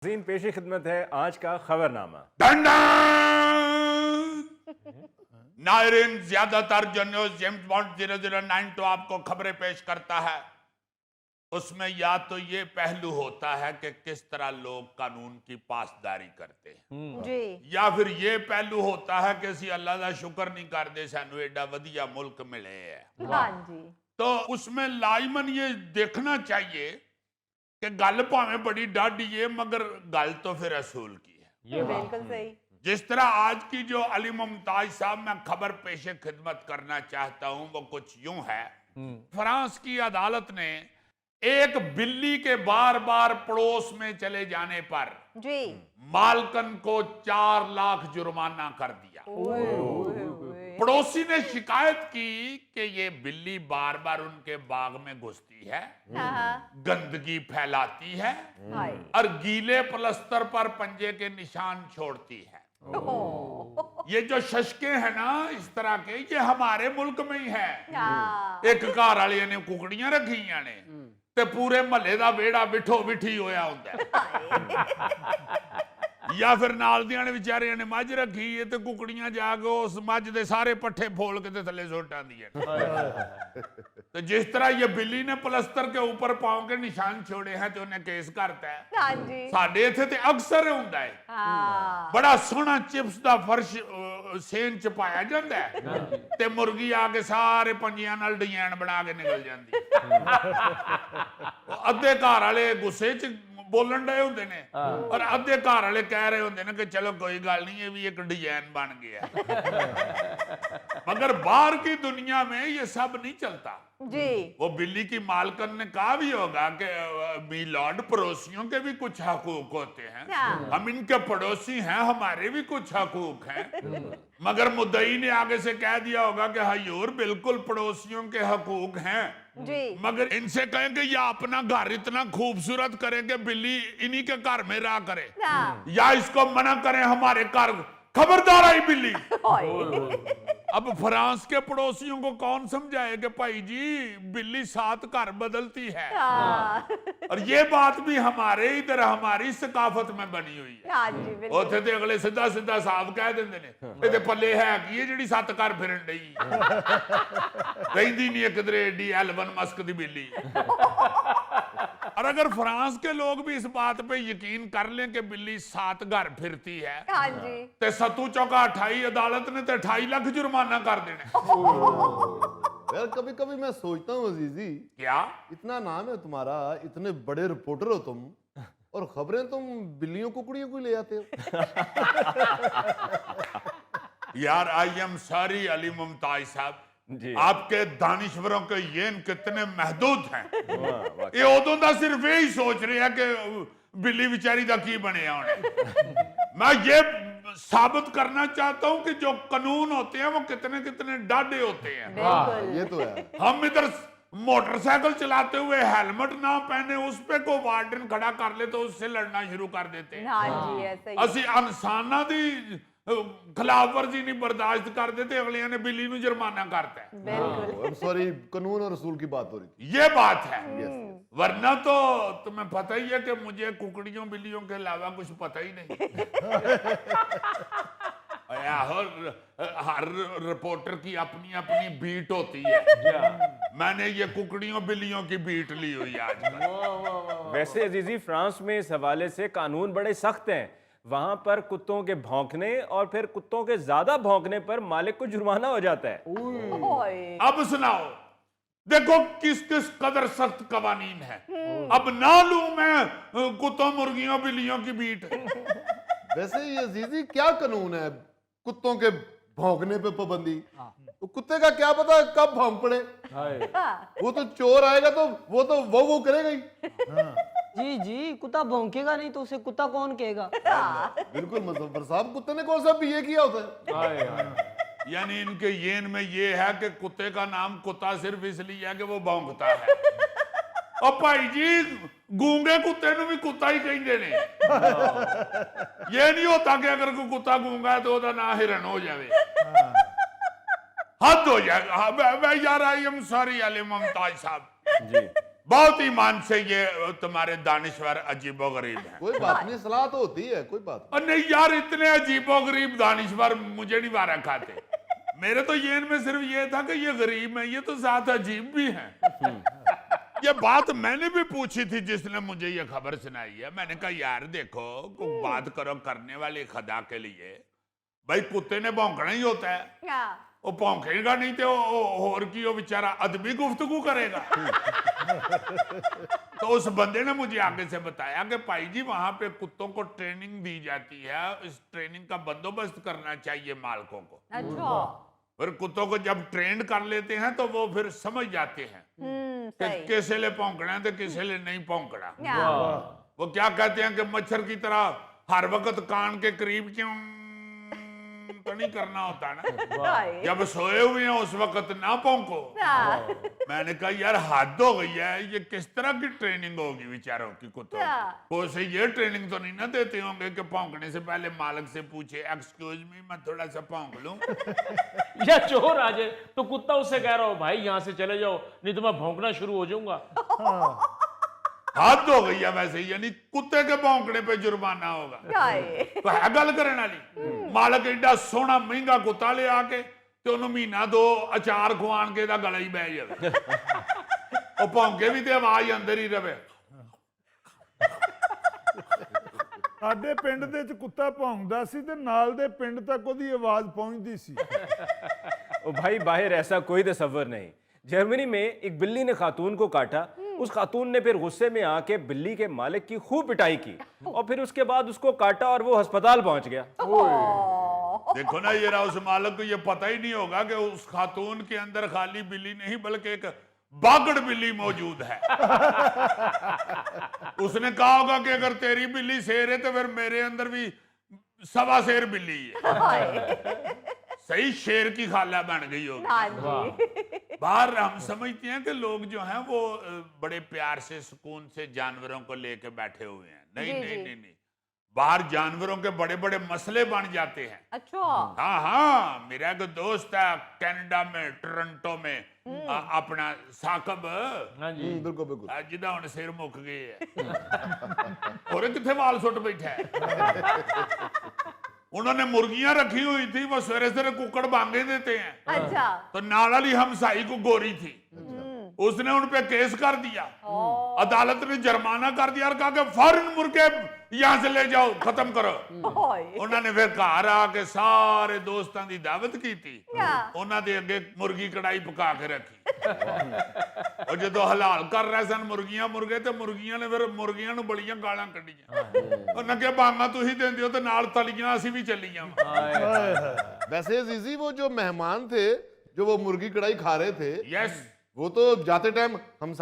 Gene पेशी खिदमत है आज का खबरनामा। नायरीन, ज्यादातर जो न्यूज जेम्स बॉन्ड 009 तो आपको खबरें पेश करता है, उसमें या तो ये पहलू होता है कि किस तरह लोग कानून की पासदारी करते हैं जी या फिर ये पहलू होता है कि असी अल्लाह का शुक्र नहीं करते सानू एडा वधिया मुल्क मिले है। हाँ जी तो उसमें लाइमन ये देखना चाहिए कि गल भावें बड़ी डाढ़ी है मगर गल तो फिर असूल की है। ये बिल्कुल सही। जिस तरह आज की जो अली मुमताज साहब मैं खबर पेशे खिदमत करना चाहता हूं वो कुछ यूं है। फ्रांस की अदालत ने एक बिल्ली के बार बार पड़ोस में चले जाने पर जी मालकन को 4 लाख जुर्माना कर दिया। पड़ोसी ने शिकायत की कि ये बिल्ली बार बार उनके बाग में घुसती है, गंदगी फैलाती है हाय और गीले प्लस्तर पर पंजे के निशान छोड़ती है। ये जो शशके हैं ना इस तरह के, ये हमारे मुल्क में ही है। एक घर वाले ने कुकड़ियां रखियां ने ते पूरे महल्ले दा वेड़ा बिठो बिठी होया हुंदा है। या फिर नाल दियां ने विचारियां ने मझ रखी है ते कुकड़ियां जाके उस मझ दे सारे पट्ठे फोल के ते थले सुट आंदियां ने। तो जिस तरह ये बिल्ली ने प्लस्तर के ऊपर पांव के निशान छोड़े हैं तो उन्हें केस करता है। हाँ जी साडे इत्थे ते अक्सर हुंदा है। हाँ बड़ा सोहना चिप्स दा फर्श सेन च पाया जाता है ते मुर्गी आके सारे पंजियां नाल डिजाइन बना के निकल जाती है। अद्धे घर वाले गुस्से च बोलन डे होंदे ने और अद्धे घर वाले कह रहे होंदे ने कि चलो कोई गल नहीं, ये भी एक डिजाइन बन गया। मगर बाहर की दुनिया में ये सब नहीं चलता। जी वो बिल्ली की मालकन ने कहा भी होगा कि मिलॉर्ड, पड़ोसियों के भी कुछ हकूक होते हैं, हाँ। हम इनके पड़ोसी हैं, हमारे भी कुछ हकूक हैं। मगर मुद्दई ने आगे से कह दिया होगा कि हजूर बिल्कुल पड़ोसियों के हकूक हैं, जी मगर इनसे कहें कि या अपना घर इतना खूबसूरत करें कि बिल्ली इन्हीं के घर में रहा करे, हाँ। या इसको मना करें हमारे घर, खबरदार आई बिल्ली। हाय अब फ्रांस के पड़ोसियों को कौन समझाए कि भाई जी बिल्ली 7 घर बदलती है। हाँ और ये बात भी हमारे इधर हमारी सकाफत में बनी हुई है। हाँ जी बिल्कुल उथे ते अगले सीधा सीधा साफ कह देंदे ने ਇਹਦੇ ਪੱਲੇ ਹੈ ਕੀ ਇਹ ਜਿਹੜੀ 7 ਘਰ ਫਿਰਨ ਡਈ ਰਹਿੰਦੀ ਨਹੀਂ ਕਿਧਰੇ ਏਡੀ ਐਲਵਨ ਮਸਕ ਦੀ ਬਿੱਲੀ। और अगर फ्रांस के लोग भी इस बात पे यकीन कर लें कि बिल्ली 7 घर फिरती है हाँ जी ते सत्तू चौका 28 अदालत ने तो 28 लाख जुर्माना कर देना। यार कभी कभी मैं सोचता हूँ अजीजी, क्या इतना नाम है तुम्हारा, इतने बड़े रिपोर्टर हो तुम और खबरें तुम बिल्लियों कुकड़ियों को ले आते हो। यार I am sorry Ali Mumtaz साहब, जी आपके दानिश्वरों के येन कितने महदूद हैं। वाह, ये उदों दा सिर्फ यही सोच रहे हैं कि बिल्ली बेचारी दा की बने होने। मैं ये साबित करना चाहता हूं कि जो कानून होते हैं वो कितने कितने डाढ़े होते हैं। बिल्कुल ये तो है। हम इधर मोटरसाइकिल चलाते हुए हेलमेट ना पहने उस पे को वार्डन खड़ा कर ले तो उससे लड़ना शुरू कर देते हैं। हाँ जी ऐसा ही ਅਸੀਂ ਇਨਸਾਨਾਂ ਦੀ ਖਿਲਾਫ ਵਰਜ਼ੀ ਨਹੀਂ ਬਰਦਾਸ਼ਤ ਕਰਦੇ ਤੇ ਅਗਲਿਆਂ ਨੇ ਬਿੱਲੀ ਨੂੰ ਜੁਰਮਾਨਾ ਕਰਤਾ ਹੈ। बिल्कुल सॉरी, कानून और रसूल की बात हो रही थी। ये बात है। वरना तो तुम्हें पता ही है कि मुझे कुकड़ियों बिल्लियों के अलावा कुछ पता ही नहीं। हर रिपोर्टर की अपनी अपनी बीट होती है। मैंने ये कुकड़ियों बिल्लियों की बीट ली हुई आज। वैसे अजीजी फ्रांस में इस हवाले से कानून बड़े सख्त हैं। वहां पर कुत्तों के भौंकने और फिर कुत्तों के ज्यादा भौंकने पर मालिक को जुर्माना हो जाता है। हाय अब सुनाओ, देखो किस किस कदर सख्त कवानीन है। अब ना लूं मैं कुत्तों मुर्गियों बिल्लियों की बीट। वैसे ये अजीजी क्या कानून है कुत्तों के भौंकने पे पाबंदी? तो कुत्ते का क्या पता कब भौंक पड़े। वो तो चोर आएगा तो वो करेगा ही। जी जी, कुत्ता भौंकेगा नहीं तो उसे कुत्ता कौन कहेगा? बिल्कुल मुजफ्फर साहब, कुत्ते ने कौन सा बीए किया होता है? यानी इनके येन में ये है कि कुत्ते का नाम कुत्ता सिर्फ इसलिए है कि वो भौंकता है। और भाई जी गूंगे कुत्ते ਨੂੰ भी कुत्ता ही कहते ने। ये नहीं होता कि अगर कोई कुत्ता गूंगा है तो उसका नाम हिरन हो जाए। हद हो जाएगा। यार I am sorry Ali Mumtaz साहब, जी बहुत ईमान से ये तुम्हारे दानिश्वर अजीबोगरीब है। कोई बात नहीं, सलाह तो होती है, कोई बात और नहीं यार, इतने अजीबोगरीब दानिश्वर मुझे नहीं मारा खाते। मेरे तो ये इनमें सिर्फ ये था कि ये गरीब है, ये तो साथ अजीब भी हैं। ये बात मैंने भी पूछी थी जिसने मुझे ये खबर सुनाई है। मैंने कहा यार देखो, बात करो करने वाली खुदा के लिए, भाई कुत्ते ने भौंकना ही होता है, हाँ। वो भौंकेगा नहीं तो और की वो बेचारा अदबी गुफ्तगू करेगा। तो उस बंदे ने मुझे आगे से बताया कि भाई जी वहां पे कुत्तों को ट्रेनिंग दी जाती है, इस ट्रेनिंग का बंदोबस्त करना चाहिए मालकों को। अच्छा। फिर कुत्तों को जब ट्रेंड कर लेते हैं तो वो फिर समझ जाते हैं कि सही। किसे ले भौंकना है तो किसे ले नहीं भौंकना। हाँ। वो क्या कहते हैं कि मच्छर की तरह हर वक्त कान के करीब क्यों तो नहीं करना होता ना, हाय। जब सोए हुए हैं उस वक्त ना भौंको। हाँ। मैंने कहा यार हद हो गई है, ये किस तरह की ट्रेनिंग होगी बेचारों की कुत्तों हाँ। को। उसे ये ट्रेनिंग तो नहीं ना देते होंगे कि भौंकने से पहले मालिक से पूछे एक्सक्यूज मी मैं थोड़ा सा भौंक लूं। या चोर आ जाए तो कुत्ता उससे कह रहा हो भाई यहाँ से चले जाओ नहीं तो मैं भौंकना शुरू हो जाऊंगा। हद हो गई है वैसे, यानी कुत्ते के भौंकने पे जुर्माना होगा। हाय। तो है गल करने वाली। मालक एडा सोहना महंगा कुत्ता ले आके ते ओनू महीना दो अचार खुआन के दा गला ही बह जावे, ओ भौंके भी ते आवाज अंदर ही रवे। ਸਾਡੇ ਪਿੰਡ ਦੇ ਵਿੱਚ ਕੁੱਤਾ ਭੌਂਕਦਾ ਸੀ ਤੇ ਨਾਲ ਦੇ ਪਿੰਡ ਤੱਕ ਉਹਦੀ ਆਵਾਜ਼ ਪਹੁੰਚਦੀ ਸੀ। ओ भाई बाहर ऐसा कोई तसव्वुर नहीं। जर्मनी में एक बिल्ली ने खातून को काटा, उस खातून ने फिर गुस्से में आके बिल्ली के मालिक की खूब पिटाई की और फिर उसके बाद उसको काटा और वो अस्पताल पहुंच गया। देखो ना ये रहा, उस मालक को ये पता ही नहीं होगा कि उस खातून के अंदर खाली बिल्ली नहीं बल्कि एक बागड़ बिल्ली मौजूद है। उसने कहा होगा कि अगर तेरी बिल्ली शेर है तो फिर मेरे अंदर भी सवा शेर बिल्ली है। सही शेर की खाला बन गई होगी। हाँ जी। बाहर हम समझते हैं कि लोग जो हैं वो बड़े प्यार से सुकून से जानवरों को लेके बैठे हुए हैं। नहीं जी, नहीं जी। नहीं नहीं, बाहर जानवरों के बड़े बड़े मसले बन जाते हैं। अच्छा। हाँ हाँ, मेरा एक दोस्त है कनाडा में टोरंटो में, अपना साकब हाँ जी। बिल्कुल बिल्कुल। जिदा हुण सिर मुक गए है और किथे वाल सुट बैठा है। उन्होंने मुर्गियां रखी हुई थी, वो सवेरे सवेरे कुकड़ बांगे देते हैं। अच्छा। तो नाल वाली हमसाई को गोरी थी, उसने उन पे केस कर दिया। अदालत ने जुर्माना कर दिया और कहा कि फौरन मुर्गे यहां से ले जाओ, खत्म करो। हाय। उन्होंने फिर घर आके सारे दोस्तों की दावत की थी, हाँ। उन्होंने दे अगे मुर्गी कढ़ाई पका के रखी। और जो हलाल कर रहे सन मुर्गियां मुर्गे, तो मुर्गियां ने फिर मुर्गियां नूं बड़ियां गालां कढ़ियां। उन्होंने कहा बांगा तुसीं देंदे हो ते नाल तलियां असीं भी चलियां। वैसे अजीजी वो जो मेहमान थे जो वो मुर्गी कढ़ाई खा रहे थे, यस, वो तो जाते टाइम हम